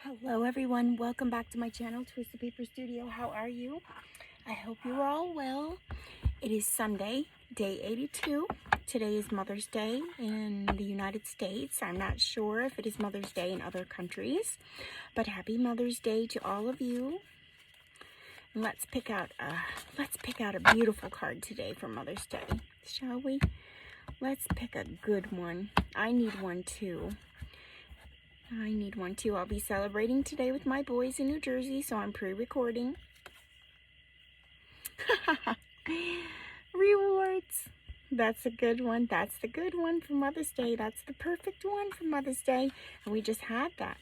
Hello everyone, welcome back to my channel, Twisted Paper Studio. How are you? I hope you are all well. It is Sunday, day 82. Today is Mother's Day in the United States. I'm not sure if it is Mother's Day in other countries, but happy Mother's Day to all of you. And let's pick out a beautiful card today for Mother's Day, shall we? Let's pick a good one. I need one too. I'll be celebrating today with my boys in New Jersey, so I'm pre-recording. Rewards. That's a good one. That's the good one for Mother's Day. That's the perfect one for Mother's Day. And we just had that.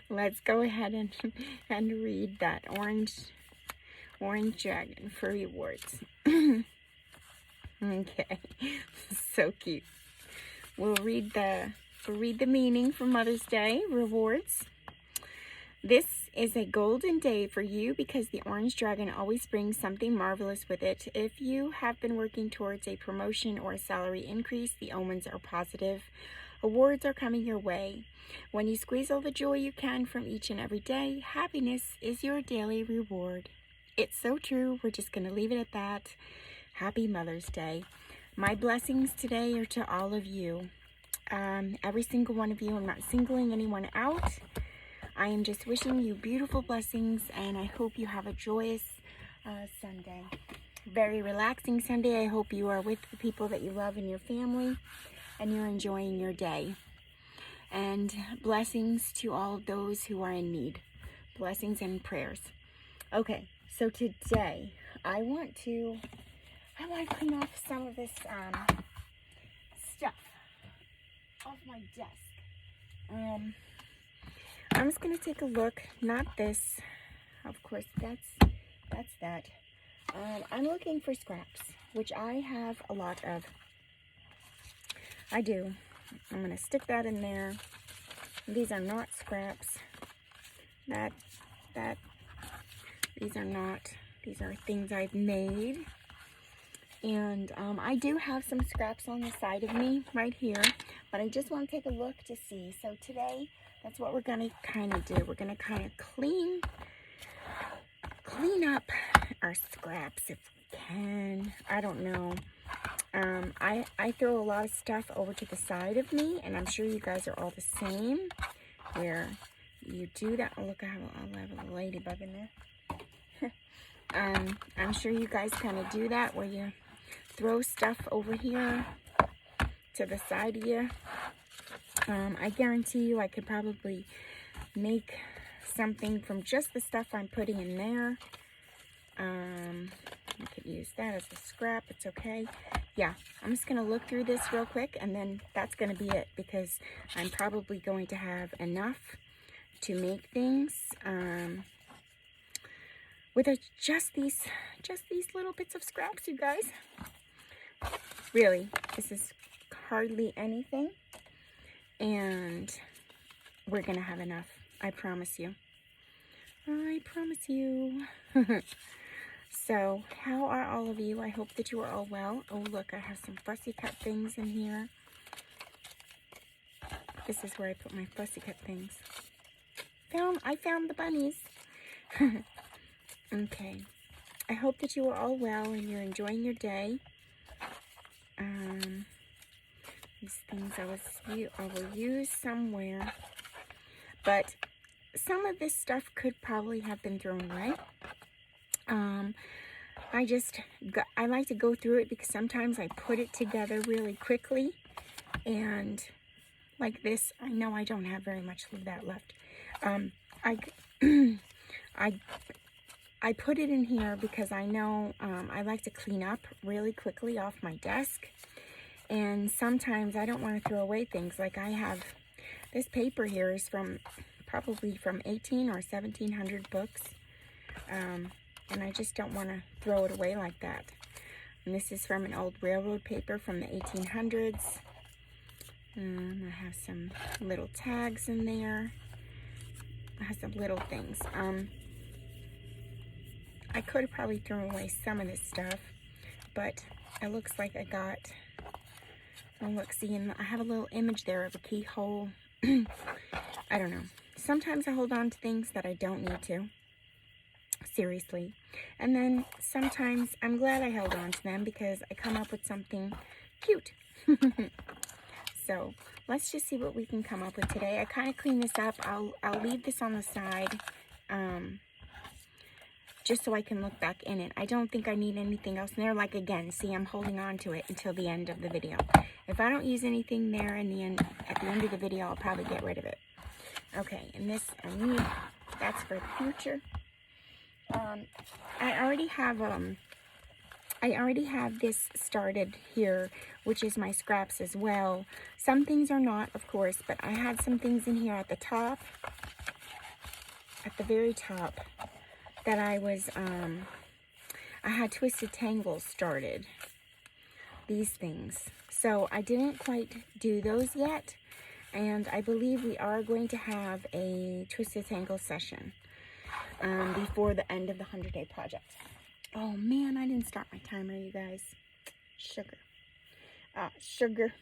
Let's go ahead and read that orange dragon for rewards. Okay. So cute. We'll read the meaning for Mother's Day. Rewards. This is a golden day for you because the orange dragon always brings something marvelous with it. If you have been working towards a promotion or a salary increase, the omens are positive. Awards are coming your way. When you squeeze all the joy you can from each and every day, happiness is your daily reward. It's so true. We're just going to leave it at that. Happy Mother's Day. My blessings today are to all of you. Every single one of you. I'm not singling anyone out. I am just wishing you beautiful blessings, and I hope you have a joyous Sunday. Very relaxing Sunday. I hope you are with the people that you love in your family, and you're enjoying your day. And blessings to all of those who are in need. Blessings and prayers. Okay, so today I want to clean off some of this stuff off my desk. I'm just gonna take a look. Not this, of course. That's that. I'm looking for scraps, which I have a lot of. I do. I'm gonna stick that in there. These are not scraps. These are not. These are things I've made. And I do have some scraps on the side of me right here, but I just want to take a look to see. So today, that's what we're going to kind of do. We're going to kind of clean up our scraps if we can. I don't know. I throw a lot of stuff over to the side of me, and I'm sure you guys are all the same, where you do that. Oh, look, I have a ladybug in there. I'm sure you guys kind of do that, where you throw stuff over here to the side of you. I guarantee you I could probably make something from just the stuff I'm putting in there. I could use that as a scrap. It's okay. Yeah, I'm just going to look through this real quick, and then that's going to be it, because I'm probably going to have enough to make things with just these little bits of scraps, you guys. Really, this is hardly anything, and we're gonna have enough. I promise you. I promise you. So, how are all of you? I hope that you are all well. Oh, look, I have some fussy cut things in here. This is where I put my fussy cut things. I found the bunnies. Okay. I hope that you are all well and you're enjoying your day. These things I will use somewhere, but some of this stuff could probably have been thrown away. I like to go through it because sometimes I put it together really quickly, and like this, I know I don't have very much of that left. I put it in here because I know I like to clean up really quickly off my desk. And sometimes I don't want to throw away things. Like I have, this paper here is probably from 18 or 1700 books. And I just don't want to throw it away like that. And this is from an old railroad paper from the 1800s. I have some little tags in there. I have some little things. I could have probably thrown away some of this stuff, but it looks like I got, oh look, see, and I have a little image there of a keyhole. I don't know. sometimes I hold on to things that I don't need to. Seriously. And then sometimes I'm glad I held on to them because I come up with something cute. So let's just see what we can come up with today. I kind of cleaned this up. I'll leave this on the side just so I can look back in it. I don't think I need anything else in there. Like, again, see, I'm holding on to it until the end of the video. If I don't use anything there at the end of the video, I'll probably get rid of it. Okay, and this I need. That's for the future. I already have this started here, which is my scraps as well. Some things are not, of course, but I had some things in here at the top, at the very top, that I had Twisted Tangles started, these things. So I didn't quite do those yet, and I believe we are going to have a Twisted Tangle session before the end of the 100-day project. Oh man, I didn't start my timer, you guys. Sugar. Sugar.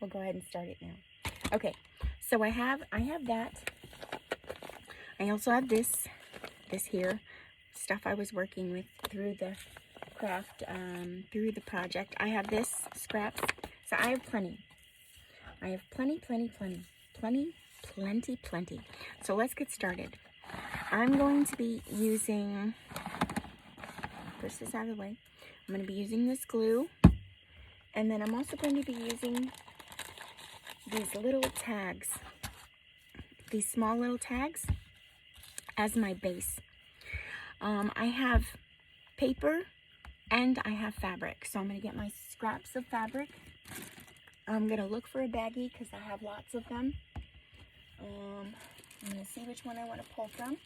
We'll go ahead and start it now. Okay, so I have that. I also have this here, stuff I was working with through the craft, through the project. I have this scraps, so I have plenty. I have plenty. So let's get started. I'm going to be using, push this out of the way. I'm going to be using this glue, and then I'm also going to be using these little tags, these small little tags as my base. I have paper and I have fabric, so I'm going to get my scraps of fabric. I'm going to look for a baggie because I have lots of them. I'm going to see which one I want to pull from.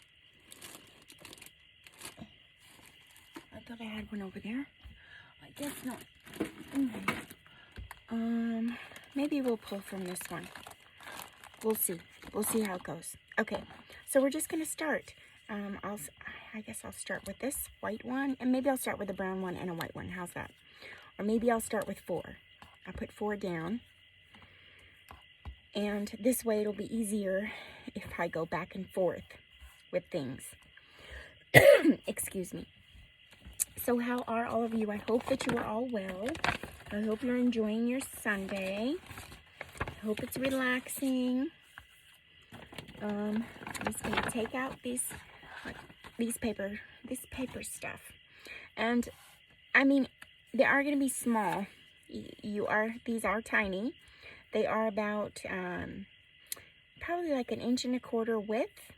I thought I had one over there. I guess not. Maybe we'll pull from this one. We'll see. We'll see how it goes. Okay, so we're just going to start. I guess I'll start with this white one, and maybe I'll start with a brown one and a white one. How's that? Or maybe I'll start with 4. I'll put 4 down. And this way it'll be easier if I go back and forth with things. Excuse me. So how are all of you? I hope that you are all well. I hope you're enjoying your Sunday. I hope it's relaxing. I'm just going to take out this paper stuff. And I mean, they are going to be small. These are tiny. They are about probably like 1.25 inches width,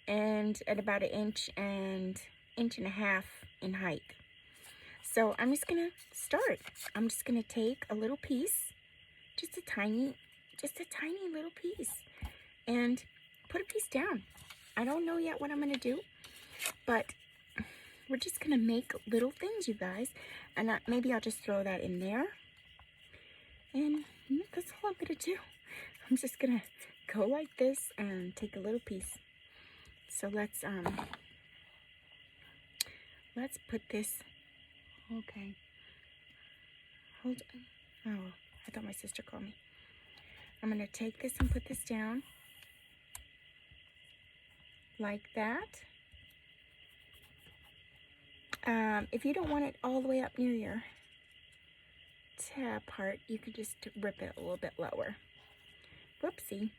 and at about 1.5 inches in height. So I'm just gonna start. I'm just gonna take a little piece, just a tiny little piece, and put a piece down. I don't know yet what I'm gonna do, but we're just gonna make little things, you guys. And maybe I'll just throw that in there. And that's all I'm gonna do. I'm just gonna go like this and take a little piece. So let's put this. Okay. Hold on. Oh, I thought my sister called me. I'm gonna take this and put this down like that. If you don't want it all the way up near your tab part, you could just rip it a little bit lower. Whoopsie.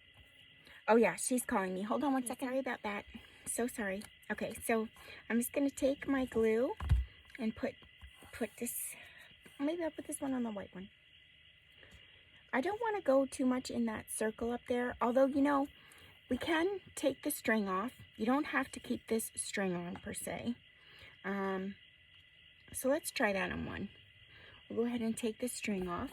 Oh yeah, she's calling me. Hold on one second. Sorry about that. So sorry. Okay, so I'm just gonna take my glue and put this. Maybe I'll put this one on the white one. I don't want to go too much in that circle up there. Although, you know, we can take the string off. You don't have to keep this string on per se. So let's try that on one. We'll go ahead and take the string off.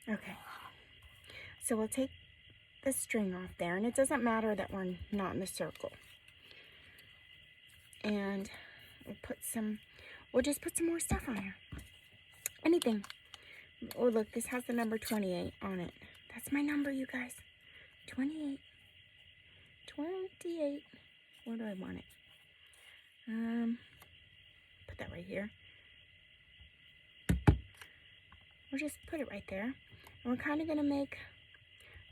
Okay, so we'll take the string off there, and it doesn't matter that we're not in the circle. And we'll just put some more stuff on here. Anything. Oh, look, this has the number 28 on it. That's my number, you guys. 28. 28. Where do I want it? put that right here. We'll just put it right there. And we're kind of going to make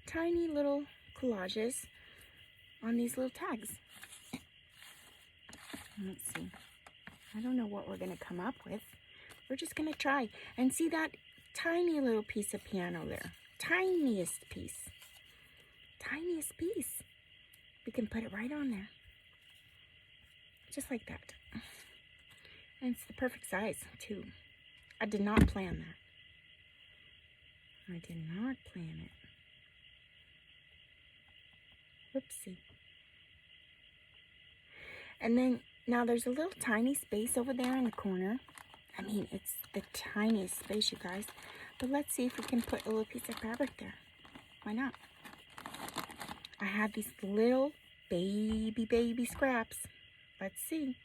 tiny little collages on these little tags. Let's see. I don't know what we're going to come up with. We're just going to try. And see that tiny little piece of piano there? Tiniest piece. Tiniest piece. We can put it right on there. Just like that. And it's the perfect size, too. I did not plan that. I did not plan it. Whoopsie. And then, now there's a little tiny space over there in the corner. I mean, it's the tiniest space, you guys. But let's see if we can put a little piece of fabric there. Why not? I have these little baby scraps. Let's see.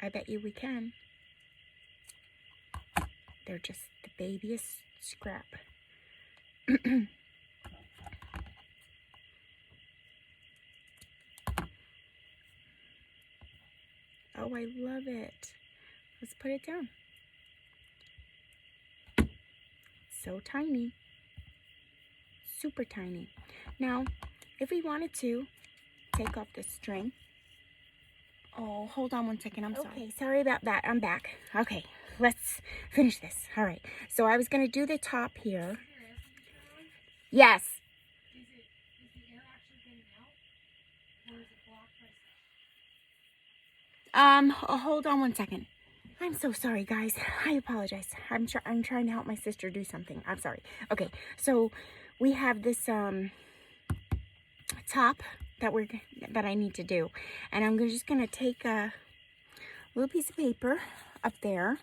I bet you we can. They're just the babyest scrap. Oh, I love it. Let's put it down. So tiny. Super tiny. Now, if we wanted to take off the string. Oh, hold on one second. I'm sorry. Okay, sorry about that. I'm back. Okay, let's finish this. All right. So I was going to do the top here. Yes. Is the air actually getting out? Or is it blocked by... hold on one second. I'm so sorry, guys. I apologize. I'm trying to help my sister do something. I'm sorry. Okay, so we have this top that I need to do, and I'm just gonna take a little piece of paper up there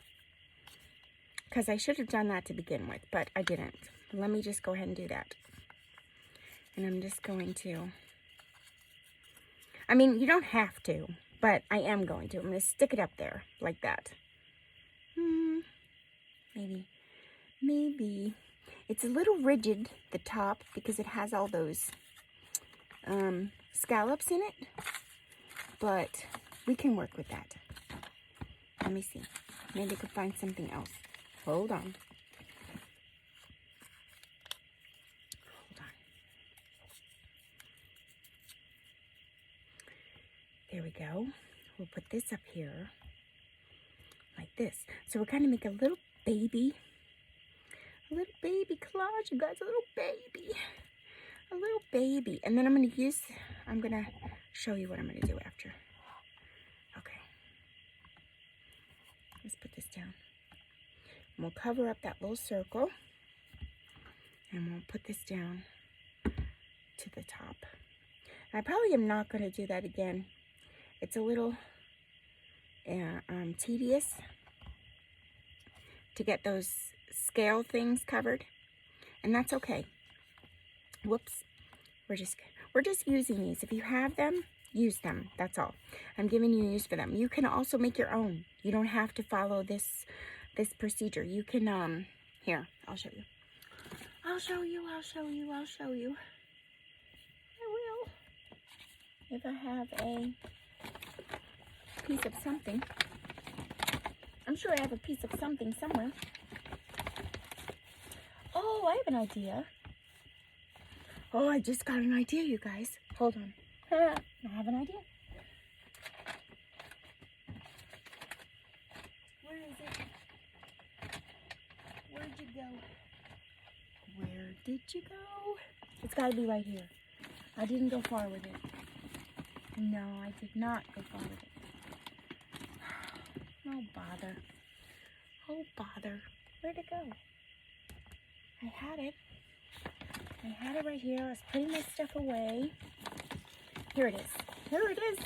because I should have done that to begin with, but I didn't. Let me just go ahead and do that. And I'm just going to, I mean, you don't have to, but I am going to. I'm going to stick it up there like that. Maybe. It's a little rigid, the top, because it has all those scallops in it, but we can work with that. Let me see. Maybe I could find something else. Hold on. There we go. We'll put this up here like this. So we're going to make a little baby collage, you guys, a little baby. And then I'm going to show you what I'm going to do after. Okay. Let's put this down. And we'll cover up that little circle. And we'll put this down to the top. I probably am not going to do that again. It's a little tedious to get those scale things covered, and that's okay. Whoops. We're just using these. If you have them, use them. That's all. I'm giving you use for them. You can also make your own. You don't have to follow this procedure. You can here, I'll show you. I will. If I have a piece of something. I'm sure I have a piece of something somewhere. Oh, I have an idea. Oh, I just got an idea, you guys. Hold on. I have an idea. Where is it? Where'd you go? Where did you go? It's got to be right here. I didn't go far with it. No, I did not go far with it. Oh, bother. Oh, bother. Where'd it go? I had it. I had it right here. I was putting my stuff away. Here it is. Here it is.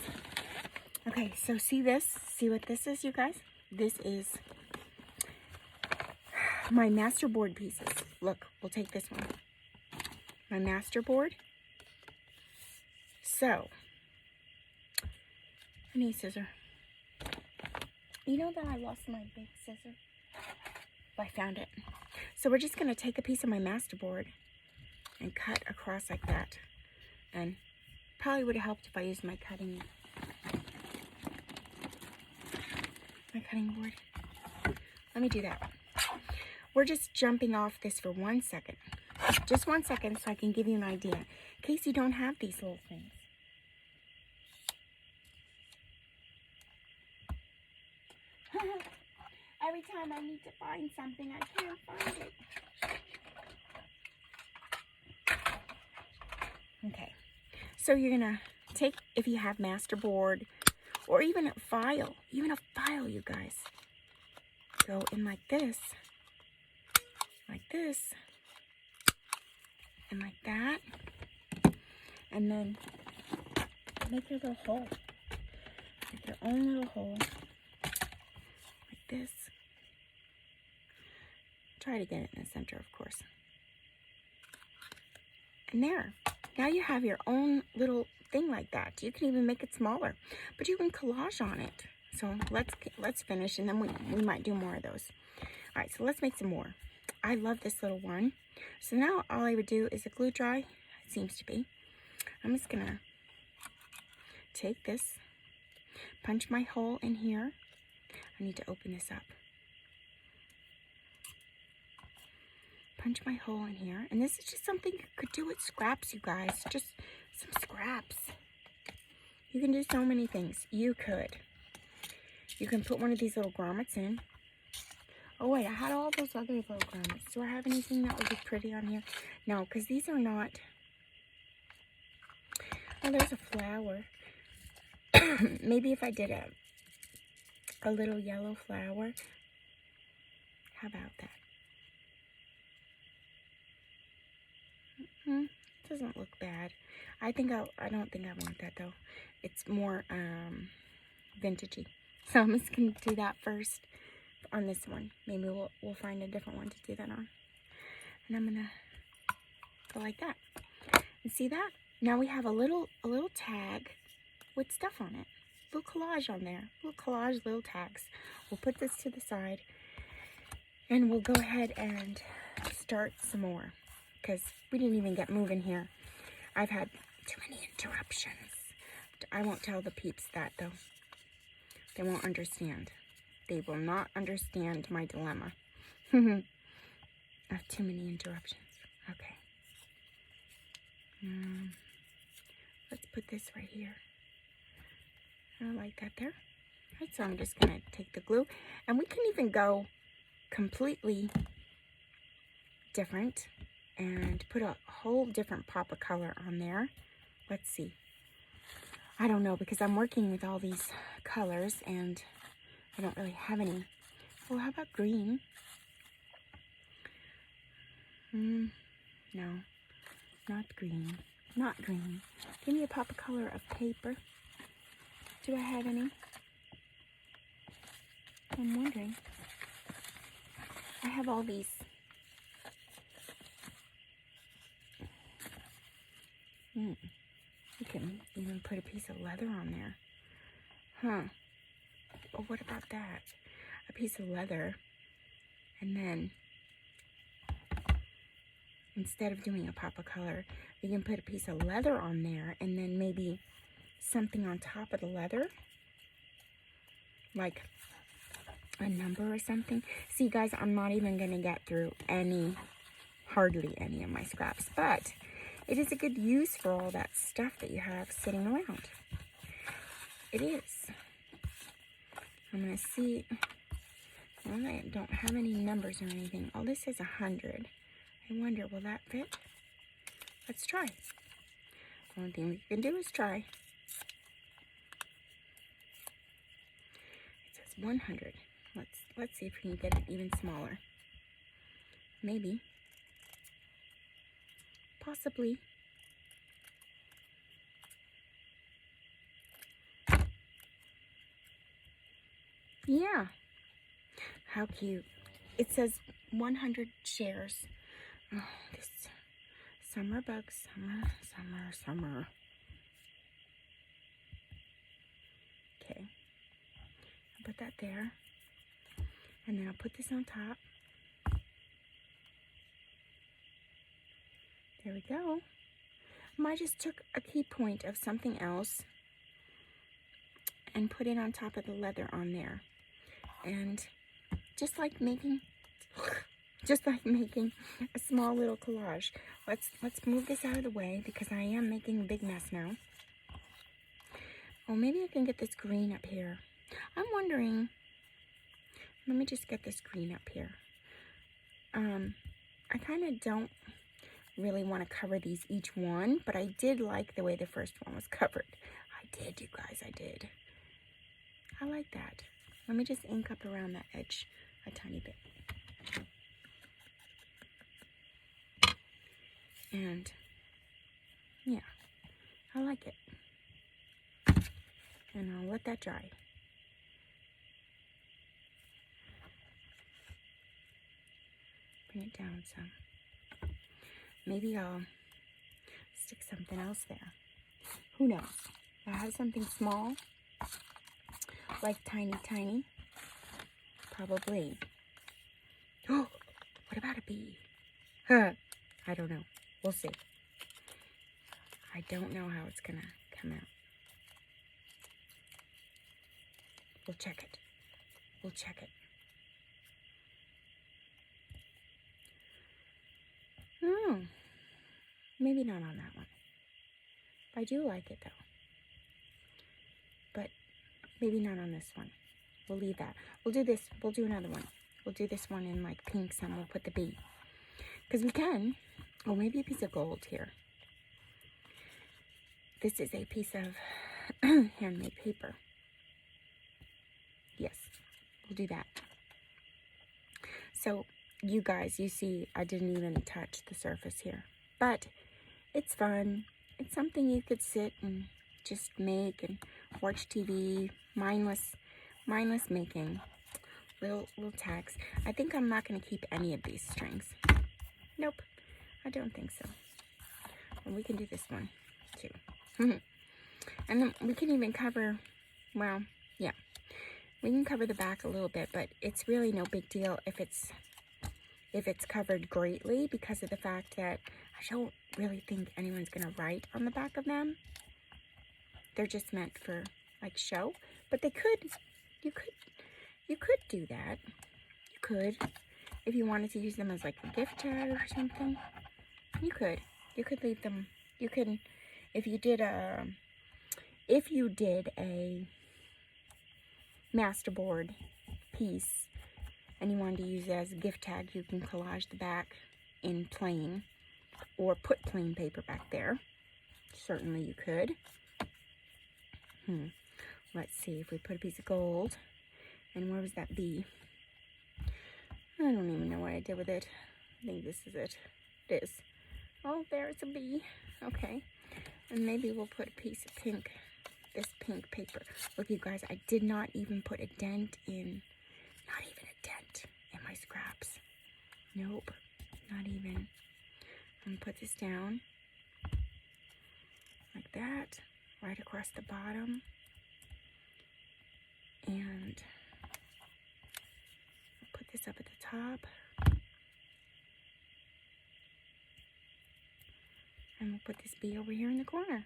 Okay, so see this? See what this is, you guys? This is my master board pieces. Look, we'll take this one. My master board. So, I need a scissor. You know that I lost my big scissor? I found it. So we're just going to take a piece of my master board and cut across like that. And probably would have helped if I used my cutting my cutting board. Let me do that. We're just jumping off this for 1 second. Just 1 second so I can give you an idea. In case you don't have these little things. Every time I need to find something, I can't find it. Okay. So you're going to take, if you have masterboard, or even a file, you guys. Go in like this, and like that, and then make your little hole, make your own little hole, like this. Try to get it in the center, of course. And there, now you have your own little thing like that. You can even make it smaller, but you can collage on it. So let's finish, and then we might do more of those. All right, so let's make some more. I love this little one. So now all I would do is a glue dry. It seems to be. I'm just gonna take this, punch my hole in here. I need to open this up. Punch my hole in here, and this is just something you could do with scraps, you guys. Just some scraps. You can do so many things. You can put one of these little grommets in. Oh wait, I had all those other little grommets. Do I have anything that would be pretty on here? No, because these are not. Oh, there's a flower. Maybe if I did a little yellow flower. How about that? Doesn't look bad. I don't think I want that though. It's more vintagey. So I'm just gonna do that first on this one. Maybe we'll find a different one to do that on. And I'm gonna go like that. And see that? Now we have a little tag with stuff on it. Little collage on there. Little collage, little tags. We'll put this to the side, and we'll go ahead and start some more, because we didn't even get moving here. I've had too many interruptions. I won't tell the peeps that though. They won't understand. They will not understand my dilemma. I have too many interruptions. Okay. Let's put this right here. I like that there. Right, so I'm just gonna take the glue, and we can even go completely different and put a whole different pop of color on there. Let's see. I don't know, because I'm working with all these colors and I don't really have any. Oh, how about green? No, not green. Not green. Give me a pop of color of paper. Do I have any? I'm wondering. I have all these. You can even put a piece of leather on there. Huh. Well, what about that? A piece of leather. And then, instead of doing a pop of color, we can put a piece of leather on there, and then maybe something on top of the leather. Like a number or something. See, guys, I'm not even going to get through hardly any of my scraps. But it is a good use for all that stuff that you have sitting around. It is. I'm going to see. Well, I don't have any numbers or anything. Oh, this is 100. I wonder, will that fit? Let's try. The only thing we can do is try. It says 100. Let's see if we can get it even smaller. Maybe. Possibly. Yeah. How cute. It says 100 shares. Oh, this summer bugs. Summer. Okay. I'll put that there. And then I'll put this on top. There we go. I just took a key point of something else and put it on top of the leather on there. And just like making a small little collage. Let's move this out of the way because I am making a big mess now. Oh, maybe I can get this green up here. I'm wondering, let me just get this green up here. I kind of don't really want to cover these each one, but I did like the way the first one was covered. I did, you guys, I did. I like that. Let me just ink up around that edge a tiny bit. And yeah, I like it. And I'll let that dry. Bring it down some. Maybe I'll stick something else there. Who knows? I have something small, like tiny. Probably. Oh, what about a bee? Huh. I don't know. We'll see. I don't know how it's gonna come out. We'll check it. We'll check it. Oh, maybe not on that one. I do like it though. But maybe not on this one. We'll leave that. We'll do this. We'll do another one. We'll do this one in like pinks and we'll put the bee. Because we can. Oh, maybe a piece of gold here. This is a piece of handmade paper. Yes, we'll do that. So, you guys, you see, I didn't even touch the surface here. But it's fun. It's something you could sit and just make and watch TV. Mindless making. Little tags. I think I'm not going to keep any of these strings. Nope, I don't think so. And we can do this one too. And then we can even cover, well, yeah. We can cover the back a little bit, but it's really no big deal if it's covered greatly because of the fact that I don't really think anyone's going to write on the back of them. They're just meant for like show, but you could do that. You could, if you wanted to use them as like a gift tag or something. You could leave them. You can, if you did a masterboard piece and you wanted to use it as a gift tag, you can collage the back in plain or put plain paper back there. Certainly you could. Let's see if we put a piece of gold. And where was that bee? I don't even know what I did with it. I think this is it. It is. Oh, there's a bee. Okay. And maybe we'll put a piece of pink, this pink paper. Look, you guys, I did not even put a dent in, not even a dent in my scraps. Nope, not even. I'm going to put this down like that, right across the bottom. And I'll put this up at the top. And we'll put this bee over here in the corner.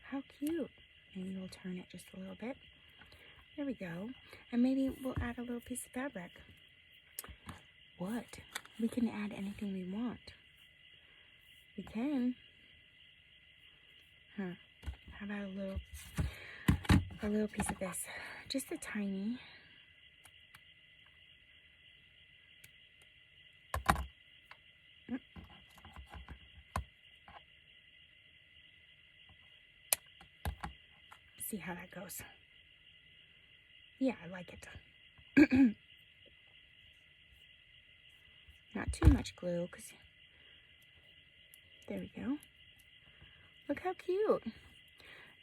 How cute. Maybe we'll turn it just a little bit. There we go. And maybe we'll add a little piece of fabric. What? We can add anything we want. We can. Huh. How about a little piece of this? Just a tiny. See how that goes. Yeah, I like it. Not too much glue, because there we go. Look how cute.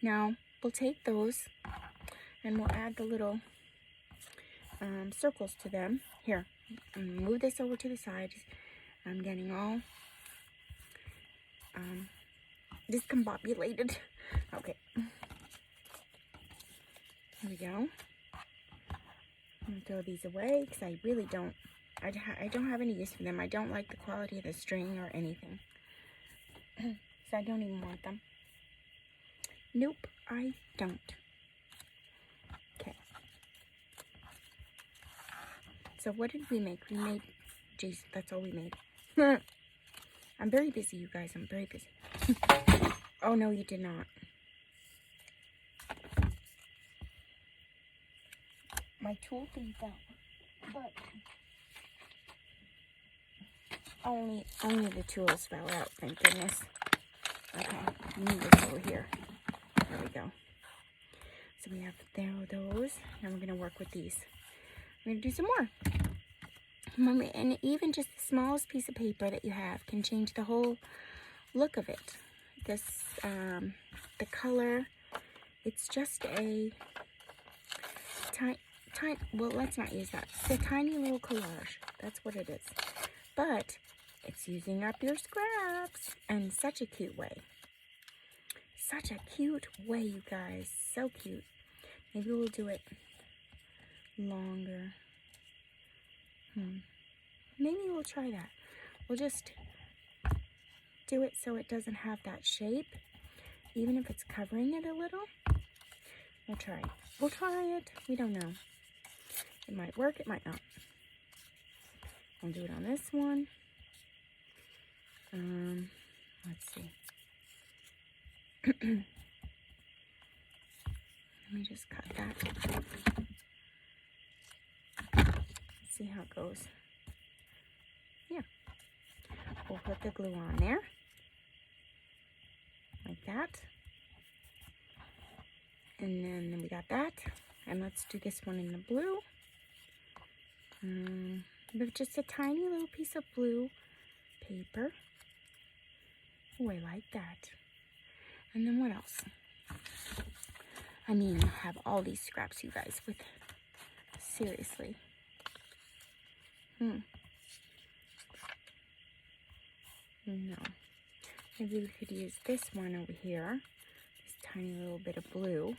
Now we'll take those and we'll add the little circles to them. Here, I'm gonna move this over to the side. I'm getting all discombobulated. Okay. There we go. I'm going to throw these away because I really don't, I don't have any use for them. I don't like the quality of the string or anything. So I don't even want them. Nope, I don't. Okay. So what did we make? We made, geez, that's all we made. I'm very busy, you guys. I'm very busy. Oh, no, you did not. My tool thing fell. But only the tools fell out, thank goodness. Okay, move this over here. There we go. So we have those. Now we're going to work with these. We're going to do some more. Remember, and even just the smallest piece of paper that you have can change the whole look of it. This, the color, it's just a tiny, well, let's not use that. It's a tiny little collage. That's what it is. But it's using up your scraps in such a cute way. Such a cute way, you guys. So cute. Maybe we'll do it longer. Maybe we'll try that. We'll just do it so it doesn't have that shape. Even if it's covering it a little. We'll try it. We'll try it. We don't know. It might work. It might not. I'll do it on this one. Let's see. Let me just cut that. See how it goes. Yeah. We'll put the glue on there. Like that. And then we got that. And let's do this one in the blue. With just a tiny little piece of blue paper. Oh, I like that. And then what else? I mean, I have all these scraps, you guys, with, seriously. No. Maybe we could use this one over here. This tiny little bit of blue.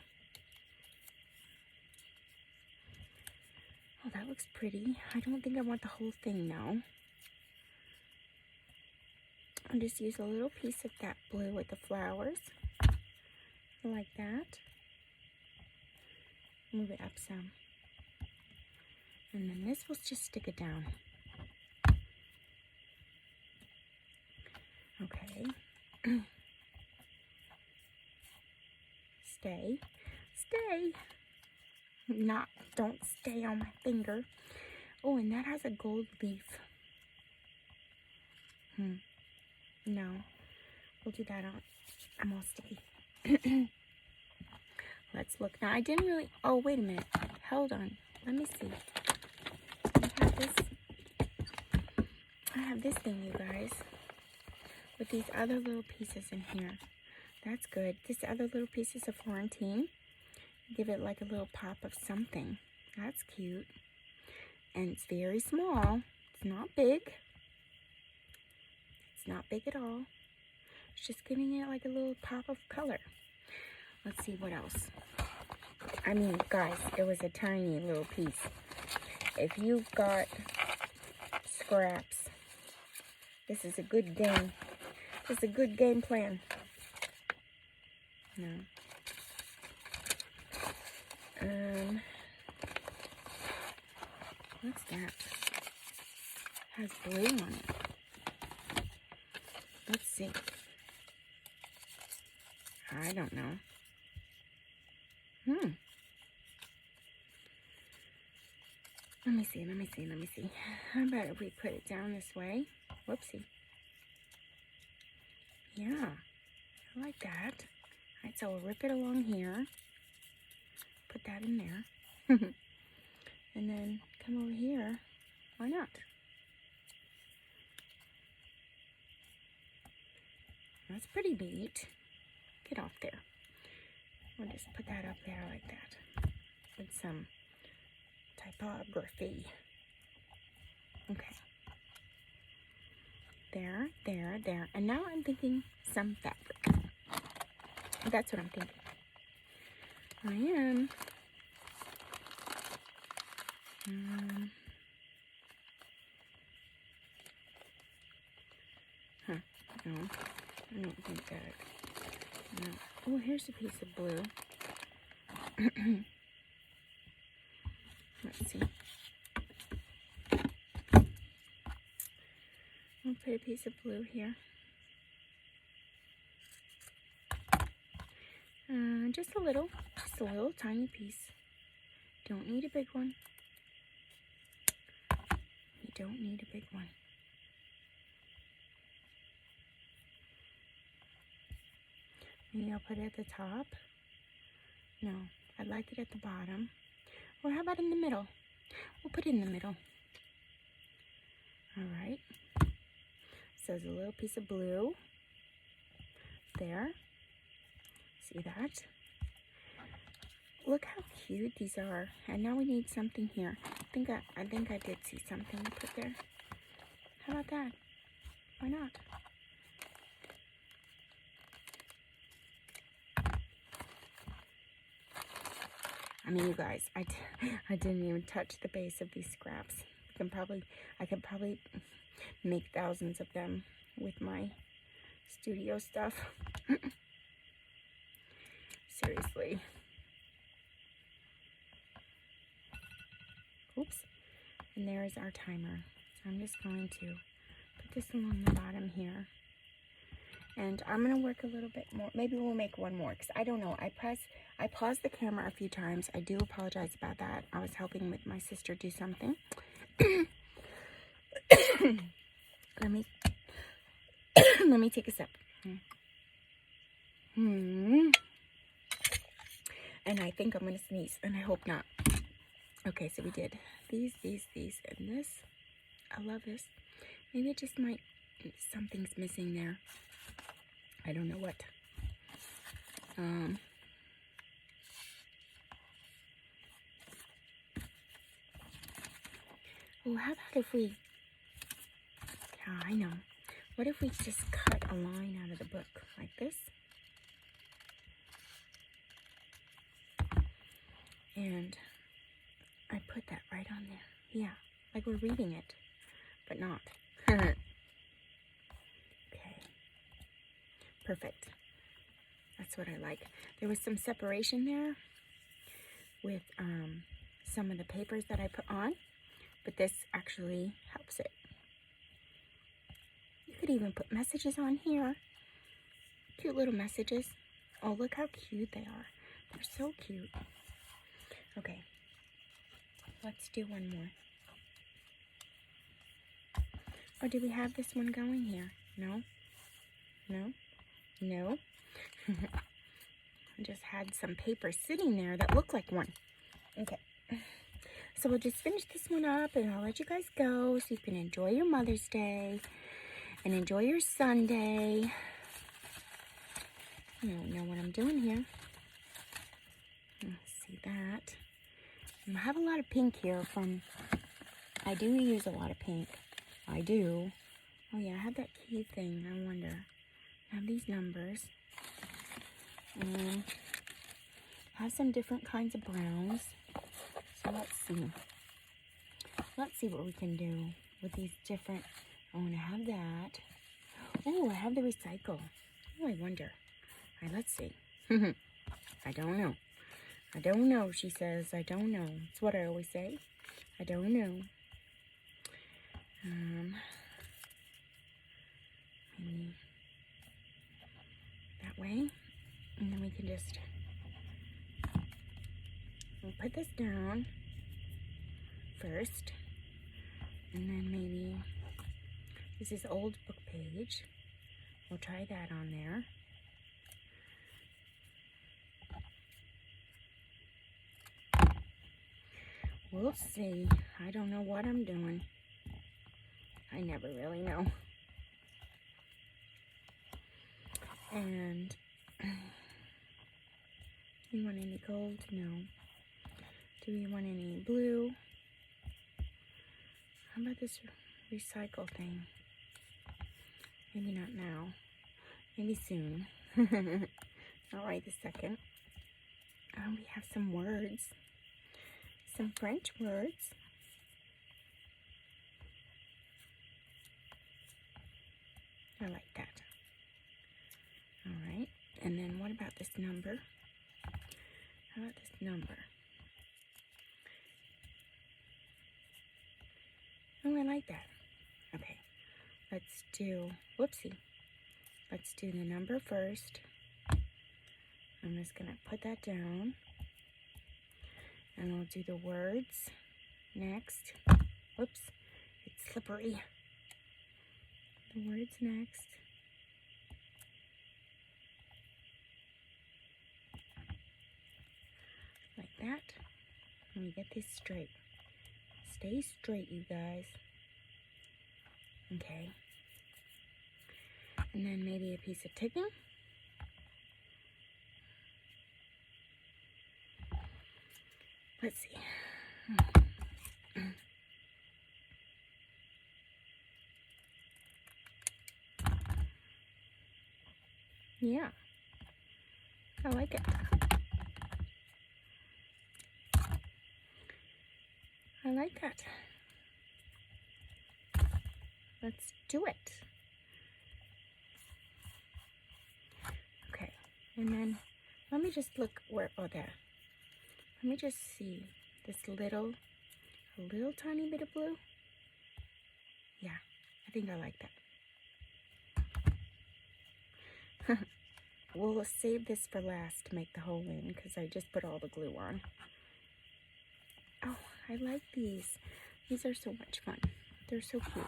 Oh, that looks pretty. I don't think I want the whole thing now. I'll just use a little piece of that blue with the flowers. Like that. Move it up some. And then this will just stick it down. Okay. Stay. Stay. Don't stay on my finger. Oh, and that has a gold leaf. No. We'll do that on. I'm all sticky. Let's look. Now, I didn't really... Oh, wait a minute. Hold on. Let me see. I have this thing, you guys. With these other little pieces in here. That's good. These other little pieces of Florentine. Give it like a little pop of something. That's cute. And it's very small. It's not big. It's not big at all. It's just giving it like a little pop of color. Let's see what else. I mean, guys, it was a tiny little piece. If you've got scraps, this is a good game. This is a good game plan. No. What's that? It has blue on it. Let's see. I don't know. Let me see. How about if we put it down this way? Whoopsie. Yeah, I like that. All right, so we'll rip it along here. Put that in there. And then come over here. Why not? That's pretty neat. Get off there. We'll just put that up there like that. With some typography. Okay. There. And now I'm thinking some fabric. That's what I'm thinking. I am. No, I don't think that. No. Oh, here's a piece of blue. Let's see. I'll put a piece of blue here. Just a little tiny piece. Don't need a big one. You don't need a big one. Maybe I'll put it at the top. No, I'd like it at the bottom. Or how about in the middle? We'll put it in the middle. All right. So there's a little piece of blue there. See that? Look how cute these are. And now we need something here. I think I did see something to put there. How about that? Why not? I mean, you guys, I didn't even touch the base of these scraps. I could probably make thousands of them with my studio stuff. Seriously. Oops. And there is our timer. So I'm just going to put this along the bottom here. And I'm going to work a little bit more. Maybe we'll make one more, because I don't know. I paused the camera a few times. I do apologize about that. I was helping with my sister do something. Let me take a sip. And I think I'm going to sneeze, and I hope not. Okay, so we did these, and this. I love this. Maybe it just might, something's missing there. I don't know what. Oh, how about if we, I know. What if we just cut a line out of the book like this? And I put that right on there. Yeah, like we're reading it, but not. Okay. Perfect. That's what I like. There was some separation there with some of the papers that I put on, but this actually helps it. You could even put messages on here. Cute little messages. Oh, look how cute they are. They're so cute. Okay. Let's do one more. Or do we have this one going here? No? No? No? I just had some paper sitting there that looked like one. Okay. So we'll just finish this one up, and I'll let you guys go so you can enjoy your Mother's Day and enjoy your Sunday. I don't know what I'm doing here. Let's see that. I have a lot of pink here from, I do use a lot of pink. I do. Oh yeah, I have that key thing. I wonder. I have these numbers. I have some different kinds of browns. So let's see. Let's see what we can do with these different. Oh, and I have that. Oh, I have the recycle. Oh, I wonder. All right, let's see. I don't know. I don't know, she says. I don't know. It's what I always say. I don't know. Maybe that way. And then we can just, we'll put this down first. And then maybe, this is old book page. We'll try that on there. We'll see. I don't know what I'm doing. I never really know. And do you want any gold? No. Do we want any blue? How about this recycle thing? Maybe not now. Maybe soon. Not right this second. We have some words. Some French words. I like that. All right. And then what about this number? How about this number? Oh, I like that. Okay, let's do, whoopsie. Let's do the number first. I'm just gonna put that down. And we'll do the words next. Whoops, it's slippery. The words next. Like that. Let me get this straight. Stay straight, you guys. Okay. And then maybe a piece of ticking. Let's see. Yeah, I like it. I like that. Let's do it. Okay, and then let me just look where, oh there. Let me just see this a little tiny bit of blue. Yeah, I think I like that. We'll save this for last to make the hole in because I just put all the glue on. Oh, I like these. These are so much fun. They're so cute.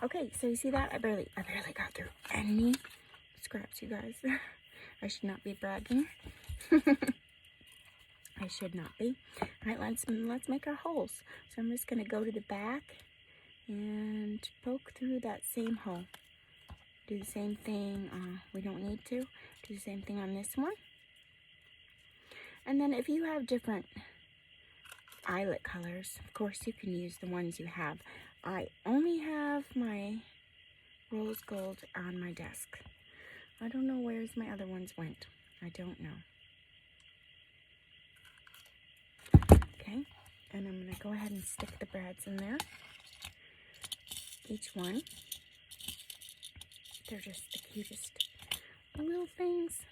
Okay, so you see that? I barely got through any scraps, you guys. I should not be bragging. I should not be. All right, let's make our holes. So I'm just gonna go to the back and poke through that same hole. Do the same thing. We don't need to. Do the same thing on this one. And then if you have different eyelet colors, of course you can use the ones you have. I only have my rose gold on my desk. I don't know where my other ones went. I don't know. Okay, and I'm going to go ahead and stick the brads in there. Each one. They're just the cutest little things.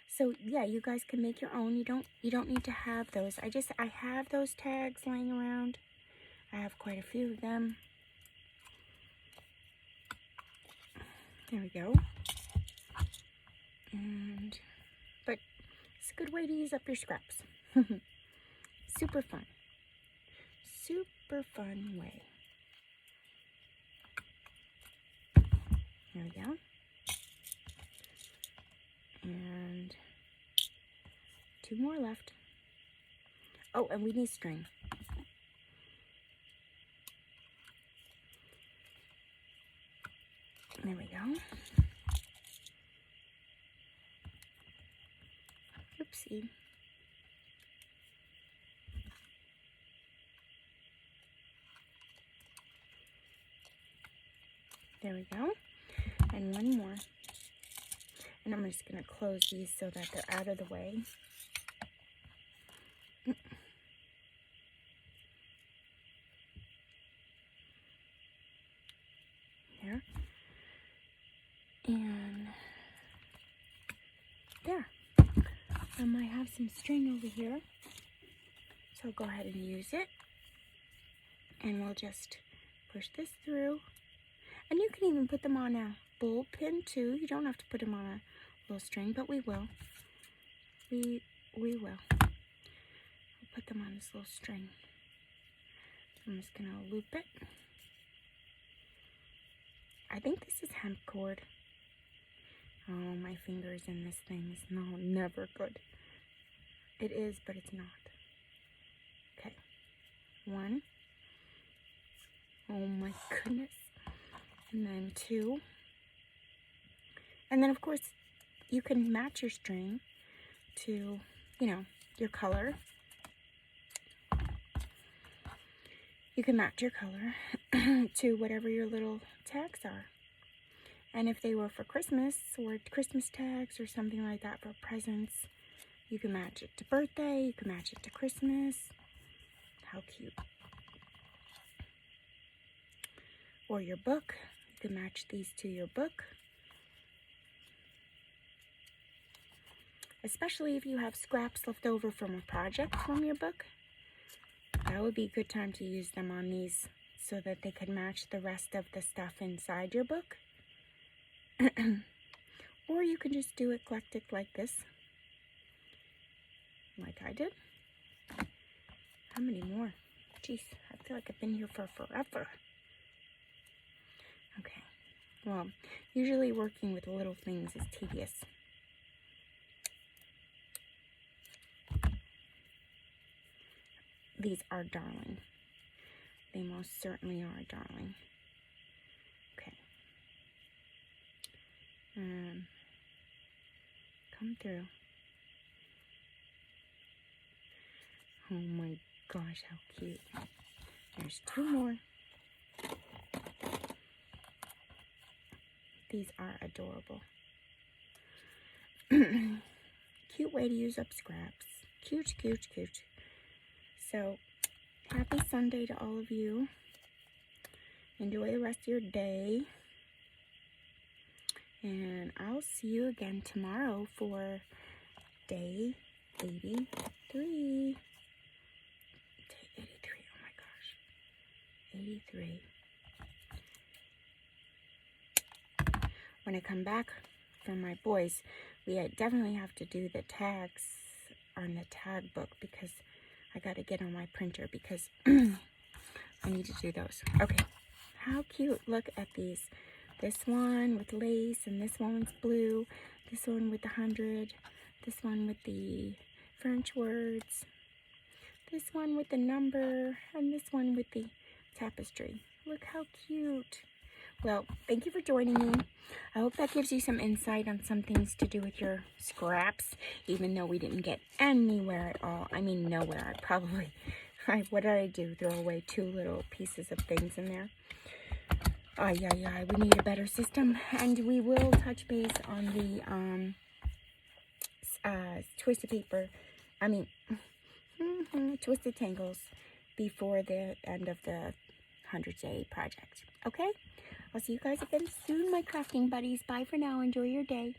So yeah, you guys can make your own. You don't need to have those. I have those tags lying around. I have quite a few of them. There we go. But it's a good way to use up your scraps. Super fun. Super fun way. There we go. And 2 more left. Oh, and we need string. There we go. Oopsie. There we go. And one more. And I'm just going to close these so that they're out of the way. There. And there. I might have some string over here. So I'll go ahead and use it. And we'll just push this through. And you can even put them on a bulb pin too. You don't have to put them on a little string, but we will. We will. We'll put them on this little string. I'm just gonna loop it. I think this is hemp cord. Oh, my fingers in this thing is never good. It is, but it's not. Okay, 1. Oh my goodness. And then 2. And then of course you can match your string to, your color. You can match your color to whatever your little tags are. And if they were for Christmas or Christmas tags or something like that for presents, you can match it to birthday, you can match it to Christmas. How cute. Or your book. You can match these to your book. especially if you have scraps left over from a project from your book. That would be a good time to use them on these so that they could match the rest of the stuff inside your book. Or you can just do eclectic like this, like I did. How many more? Jeez, I feel like I've been here for forever. Okay, well, usually working with little things is tedious. These are darling. They most certainly are darling. Okay. Come through. Oh my gosh, how cute. There's 2 more. These are adorable. Cute way to use up scraps. Cute, cute, cute. So, happy Sunday to all of you. Enjoy the rest of your day. And I'll see you again tomorrow for day 83. Day 83, oh my gosh. 83. When I come back from my boys, we definitely have to do the tags on the tag book because I got to get on my printer because I need to do those. Okay, how cute. Look at these. This one with lace, and this one's blue. This one with the 100. This one with the French words. This one with the number, and this one with the tapestry. Look how cute. Well, thank you for joining me. I hope that gives you some insight on some things to do with your scraps, even though we didn't get anywhere at all. I mean, nowhere. What did I do? Throw away 2 little pieces of things in there. We need a better system, and we will touch base on the twisted paper, twisted tangles before the end of the 100-day project. Okay? I'll see you guys again soon, my crafting buddies. Bye for now. Enjoy your day.